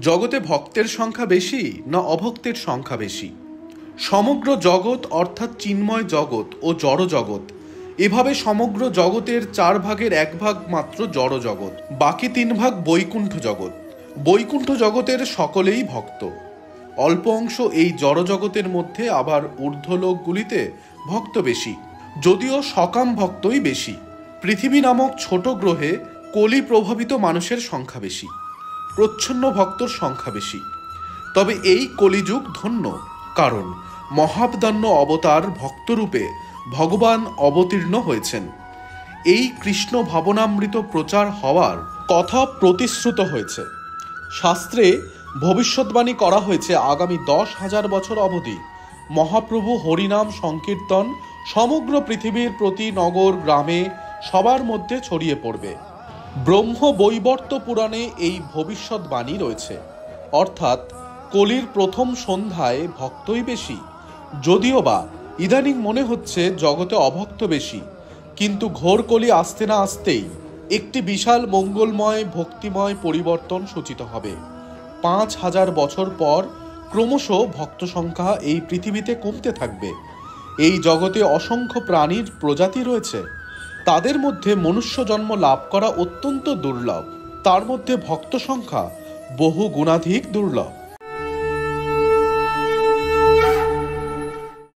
জগতে ভক্তের সংখ্যা বেশি না অভক্তের সংখ্যা বেশি? সমগ্র জগৎ অর্থাৎ চিন্ময় জগৎ ও জড় জগৎ, এভাবে সমগ্র জগতের 4 ভাগের 1 ভাগ মাত্র জড় জগৎ, বাকি 3 ভাগ বৈকুণ্ঠ জগৎ। বৈকুণ্ঠ জগতের সকলেই ভক্ত। অল্প অংশ এই জড় জগতের মধ্যে আবার ঊর্ধ্বলোকগুলিতে ভক্ত বেশি, যদিও সকাম ভক্তই বেশি। পৃথিবী নামক ছোট গ্রহে কলি প্রভাবিত মানুষের সংখ্যা বেশি, প্রচ্ছন্ন ভক্তর সংখ্যা বেশি। তবে এই কলিযুগ ধন্য, কারণ মহাবদান্য অবতার ভক্তরূপে ভগবান অবতীর্ণ হয়েছেন। এই কৃষ্ণ ভাবনামৃত প্রচার হওয়ার কথা প্রতিশ্রুত হয়েছে। শাস্ত্রে ভবিষ্যৎবাণী করা হয়েছে আগামী 10,000 বছর অবধি মহাপ্রভু হরিনাম সংকীর্তন সমগ্র পৃথিবীর প্রতি নগর গ্রামে সবার মধ্যে ছড়িয়ে পড়বে। ব্রহ্ম বৈবর্ত পুরাণে এই ভবিষ্যৎবাণী রয়েছে, অর্থাৎ কলির প্রথম সন্ধ্যায় ভক্তই বেশি। যদিও বা ইদানিং মনে হচ্ছে জগতে অভক্ত বেশি, কিন্তু ঘোর কলি আসতে না আসতেই একটি বিশাল মঙ্গলময় ভক্তিময় পরিবর্তন সূচিত হবে। 5,000 বছর পর ক্রমশ ভক্ত সংখ্যা এই পৃথিবীতে কমতে থাকবে। এই জগতে অসংখ্য প্রাণীর প্রজাতি রয়েছে, তাদের মধ্যে মনুষ্য জন্ম লাভ করা অত্যন্ত দুর্লভ। তার মধ্যে ভক্ত সংখ্যা বহু গুণাধিক দুর্লভ।